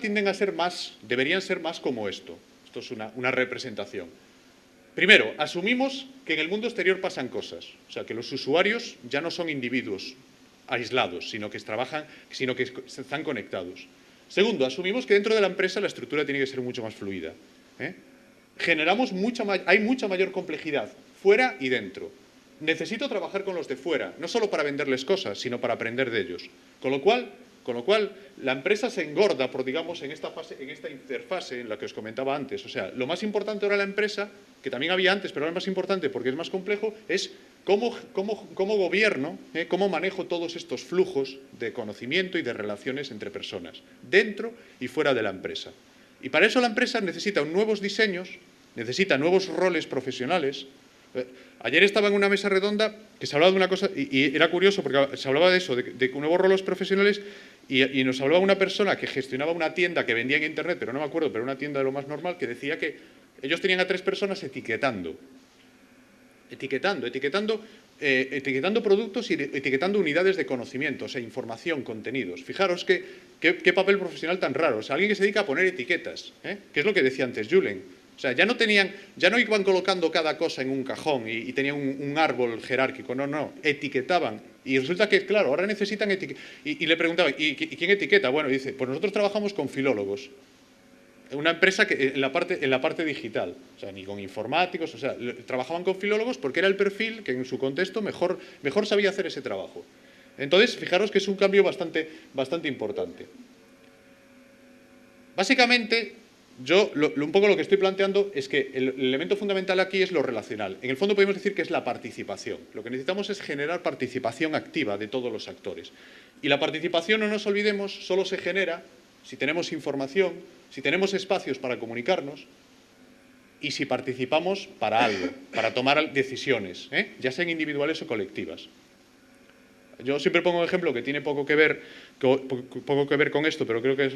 tienden a ser más, deberían ser más como esto. Esto es una representación. Primero, asumimos que en el mundo exterior pasan cosas, o sea, que los usuarios ya no son individuos aislados, sino que están conectados. Segundo, asumimos que dentro de la empresa la estructura tiene que ser mucho más fluida. Hay mucha mayor complejidad fuera y dentro. Necesito trabajar con los de fuera, no solo para venderles cosas, sino para aprender de ellos. Con lo cual, la empresa se engorda, digamos, en esta interfase en la que os comentaba antes. O sea, lo más importante ahora de la empresa, que también había antes, pero ahora es más importante porque es más complejo, es cómo gobierno, cómo manejo todos estos flujos de conocimiento y de relaciones entre personas, dentro y fuera de la empresa. Y para eso la empresa necesita nuevos diseños, necesita nuevos roles profesionales. Ayer estaba en una mesa redonda que se hablaba de una cosa, y era curioso porque se hablaba de eso, de nuevos roles profesionales, y nos hablaba una persona que gestionaba una tienda que vendía en Internet, pero no me acuerdo, pero una tienda de lo más normal, que decía que ellos tenían a 3 personas etiquetando productos y etiquetando unidades de conocimiento, o sea, información, contenidos. Fijaros qué papel profesional tan raro. O sea, alguien que se dedica a poner etiquetas, que es lo que decía antes Julen. O sea, ya no iban colocando cada cosa en un cajón y tenían un árbol jerárquico, no, etiquetaban. Y resulta que, claro, ahora necesitan etiquetar. Y le preguntaban, ¿y quién etiqueta? Bueno, dice, pues nosotros trabajamos con filólogos. Una empresa que en la parte digital, o sea, ni con informáticos, o sea, trabajaban con filólogos porque era el perfil que en su contexto mejor sabía hacer ese trabajo. Entonces, fijaros que es un cambio bastante importante. Básicamente, yo un poco lo que estoy planteando es que el elemento fundamental aquí es lo relacional. En el fondo podemos decir que es la participación. Lo que necesitamos es generar participación activa de todos los actores. Y la participación, no nos olvidemos, solo se genera si tenemos información, si tenemos espacios para comunicarnos y si participamos para algo, para tomar decisiones, ya sean individuales o colectivas. Yo siempre pongo un ejemplo que tiene poco que ver con esto, pero creo que es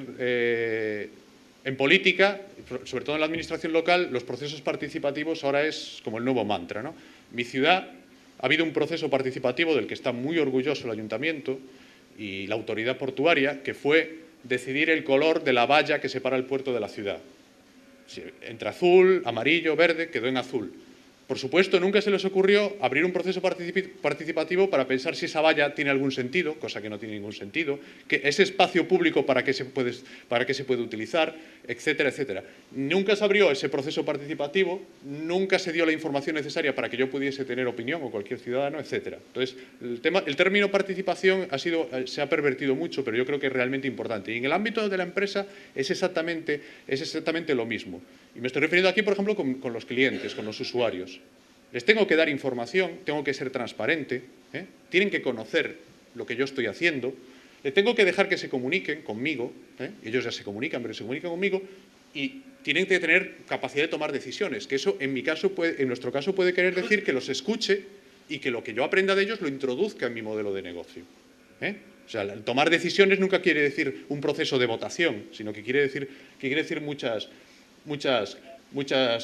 en política, sobre todo en la administración local, los procesos participativos ahora es como el nuevo mantra, ¿no? Mi ciudad ha habido un proceso participativo del que está muy orgulloso el ayuntamiento y la autoridad portuaria, que fue decidir el color de la valla que separa el puerto de la ciudad. Entre azul, amarillo, verde, quedó en azul. Por supuesto, nunca se les ocurrió abrir un proceso participativo para pensar si esa valla tiene algún sentido, cosa que no tiene ningún sentido, que ese espacio público para qué se puede utilizar, etcétera, etcétera. Nunca se abrió ese proceso participativo, nunca se dio la información necesaria para que yo pudiese tener opinión o cualquier ciudadano, etcétera. Entonces, el término participación se ha pervertido mucho, pero yo creo que es realmente importante. Y en el ámbito de la empresa es exactamente lo mismo. Y me estoy refiriendo aquí, por ejemplo, con los clientes, con los usuarios. Les tengo que dar información, tengo que ser transparente, tienen que conocer lo que yo estoy haciendo, les tengo que dejar que se comuniquen conmigo, ellos ya se comunican, pero se comunican conmigo, y tienen que tener capacidad de tomar decisiones, que eso en nuestro caso puede querer decir que los escuche y que lo que yo aprenda de ellos lo introduzca en mi modelo de negocio. O sea, tomar decisiones nunca quiere decir un proceso de votación, sino que quiere decir muchas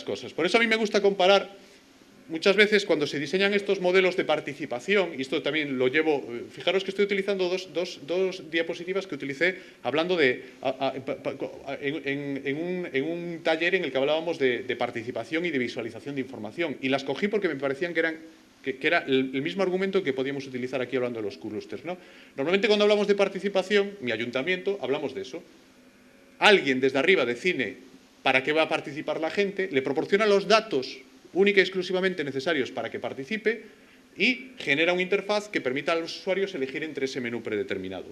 cosas. Por eso a mí me gusta comparar, muchas veces cuando se diseñan estos modelos de participación, y esto también lo llevo, fijaros que estoy utilizando dos diapositivas que utilicé hablando en un taller en el que hablábamos de participación y de visualización de información, y las cogí porque me parecían que era el mismo argumento que podíamos utilizar aquí hablando de los clústeres, ¿no? Normalmente cuando hablamos de participación, mi ayuntamiento, hablamos de eso. Alguien desde arriba define para qué va a participar la gente, le proporciona los datos única y exclusivamente necesarios para que participe y genera una interfaz que permita a los usuarios elegir entre ese menú predeterminado.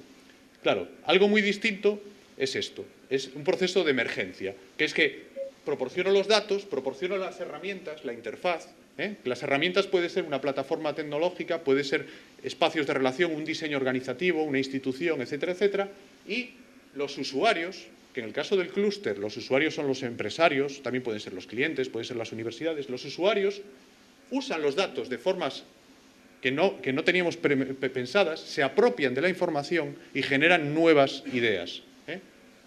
Claro, algo muy distinto es esto, es un proceso de emergencia, que es que proporciono los datos, proporciono las herramientas, la interfaz. Las herramientas puede ser una plataforma tecnológica, puede ser espacios de relación, un diseño organizativo, una institución, etcétera, etcétera, y los usuarios, que en el caso del clúster los usuarios son los empresarios, también pueden ser los clientes, pueden ser las universidades, los usuarios usan los datos de formas que no teníamos pensadas, se apropian de la información y generan nuevas ideas.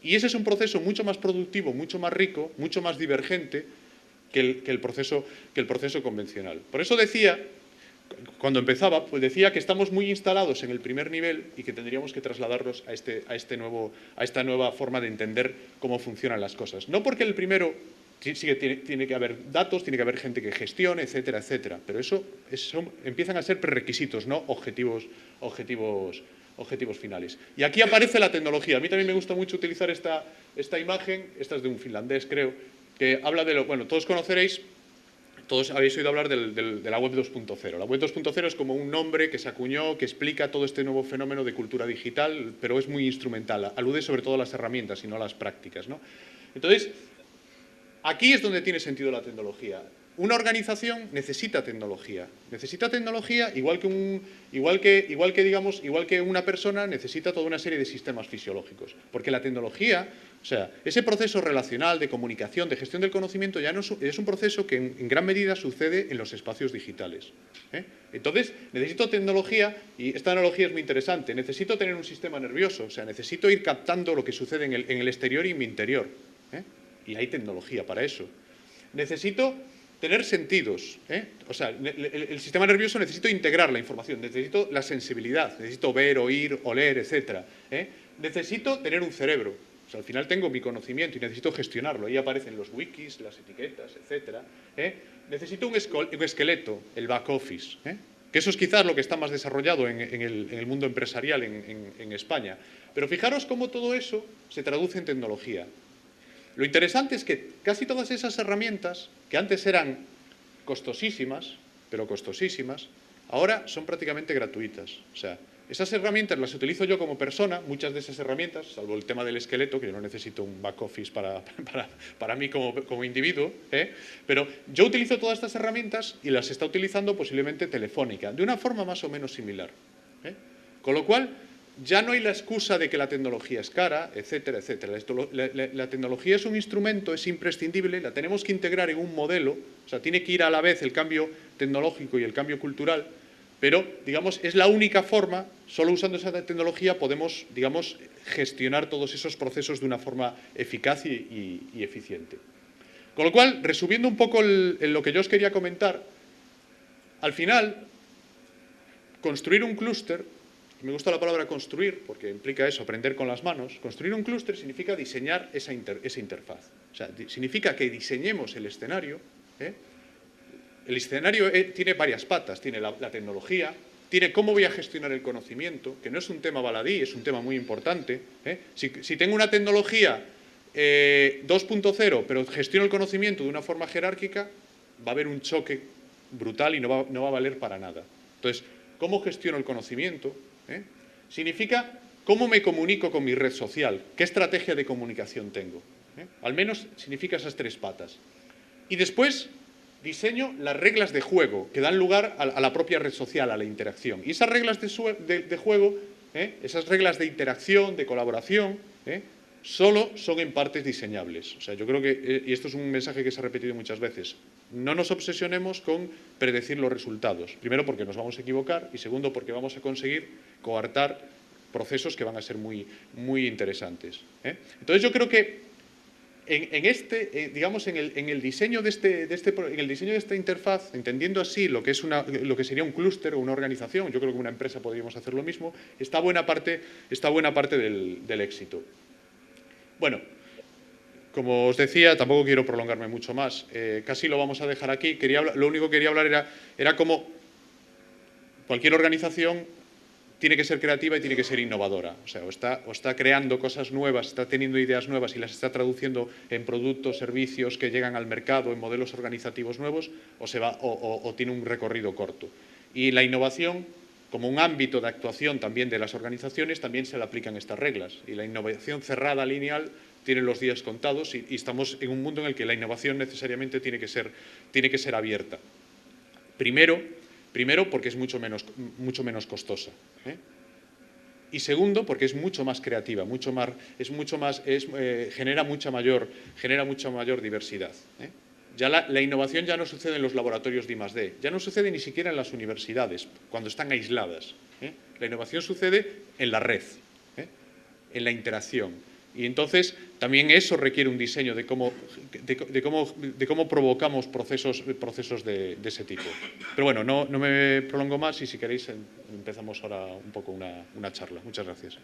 Y ese es un proceso mucho más productivo, mucho más rico, mucho más divergente que el proceso convencional. Por eso decía cuando empezaba, pues decía que estamos muy instalados en el primer nivel y que tendríamos que trasladarlos a esta nueva forma de entender cómo funcionan las cosas. No porque el primero sí que tiene que haber datos, tiene que haber gente que gestione, etcétera, etcétera, pero eso empiezan a ser prerequisitos, no objetivos finales. Y aquí aparece la tecnología. A mí también me gusta mucho utilizar esta imagen, esta es de un finlandés, creo, que habla de bueno, todos conoceréis. Todos habéis oído hablar de la web 2.0. La web 2.0 es como un nombre que se acuñó, que explica todo este nuevo fenómeno de cultura digital, pero es muy instrumental. Alude sobre todo a las herramientas y no a las prácticas, ¿no? Entonces, aquí es donde tiene sentido la tecnología. Una organización necesita tecnología igual que una persona necesita toda una serie de sistemas fisiológicos, porque la tecnología, o sea, ese proceso relacional de comunicación, de gestión del conocimiento ya no es un proceso que en gran medida sucede en los espacios digitales. Entonces, necesito tecnología, y esta analogía es muy interesante, necesito tener un sistema nervioso, o sea, necesito ir captando lo que sucede en el exterior y en mi interior, y hay tecnología para eso. Necesito tener sentidos, o sea, el sistema nervioso necesito integrar la información, necesito la sensibilidad, necesito ver, oír, oler, etc. Necesito tener un cerebro, o sea, al final tengo mi conocimiento y necesito gestionarlo, ahí aparecen los wikis, las etiquetas, etc. Necesito un esqueleto, el back office, que eso es quizás lo que está más desarrollado en el mundo empresarial en España. Pero fijaros cómo todo eso se traduce en tecnología. Lo interesante es que casi todas esas herramientas, que antes eran costosísimas, ahora son prácticamente gratuitas. O sea, esas herramientas las utilizo yo como persona, muchas de esas herramientas, salvo el tema del esqueleto, que yo no necesito un back office para mí como individuo, pero yo utilizo todas estas herramientas y las está utilizando posiblemente Telefónica, de una forma más o menos similar. Con lo cual, ya no hay la excusa de que la tecnología es cara, etcétera, etcétera. La tecnología es un instrumento, es imprescindible, la tenemos que integrar en un modelo, o sea, tiene que ir a la vez el cambio tecnológico y el cambio cultural, pero, digamos, es la única forma, solo usando esa tecnología podemos, digamos, gestionar todos esos procesos de una forma eficaz y eficiente. Con lo cual, resumiendo un poco lo que yo os quería comentar, al final, construir un clúster. Me gusta la palabra construir porque implica eso, aprender con las manos. Construir un clúster significa diseñar esa interfaz. O sea, significa que diseñemos el escenario. El escenario tiene varias patas. Tiene la tecnología, tiene cómo voy a gestionar el conocimiento, que no es un tema baladí, es un tema muy importante. Si tengo una tecnología 2.0, pero gestiono el conocimiento de una forma jerárquica, va a haber un choque brutal y no va a valer para nada. Entonces, ¿cómo gestiono el conocimiento? Significa cómo me comunico con mi red social, qué estrategia de comunicación tengo. Al menos significa esas tres patas. Y después diseño las reglas de juego que dan lugar a la propia red social, a la interacción. Y esas reglas de juego, esas reglas de interacción, de colaboración, solo son en partes diseñables. O sea, yo creo que, y esto es un mensaje que se ha repetido muchas veces, no nos obsesionemos con predecir los resultados. Primero, porque nos vamos a equivocar y segundo, porque vamos a conseguir coartar procesos que van a ser muy, muy interesantes. Entonces, yo creo que digamos, en el diseño de esta interfaz, entendiendo así lo que sería un clúster o una organización, yo creo que una empresa podríamos hacer lo mismo, está buena parte del éxito. Bueno, como os decía, tampoco quiero prolongarme mucho más. Casi lo vamos a dejar aquí. Lo único que quería hablar era cómo cualquier organización tiene que ser creativa y tiene que ser innovadora. O sea, o está creando cosas nuevas, está teniendo ideas nuevas y las está traduciendo en productos, servicios que llegan al mercado, en modelos organizativos nuevos, o tiene un recorrido corto. Y la innovación, como un ámbito de actuación también de las organizaciones, también se le aplican estas reglas. Y la innovación cerrada, lineal, tiene los días contados y estamos en un mundo en el que la innovación necesariamente tiene que ser abierta. Primero, porque es mucho menos costosa. Y segundo, porque es mucho más creativa, genera mucha mayor diversidad. Ya la innovación ya no sucede en los laboratorios de I+D, ya no sucede ni siquiera en las universidades, cuando están aisladas. La innovación sucede en la red, en la interacción. Y entonces también eso requiere un diseño de cómo provocamos procesos de ese tipo. Pero bueno, no me prolongo más y si queréis empezamos ahora un poco una charla. Muchas gracias.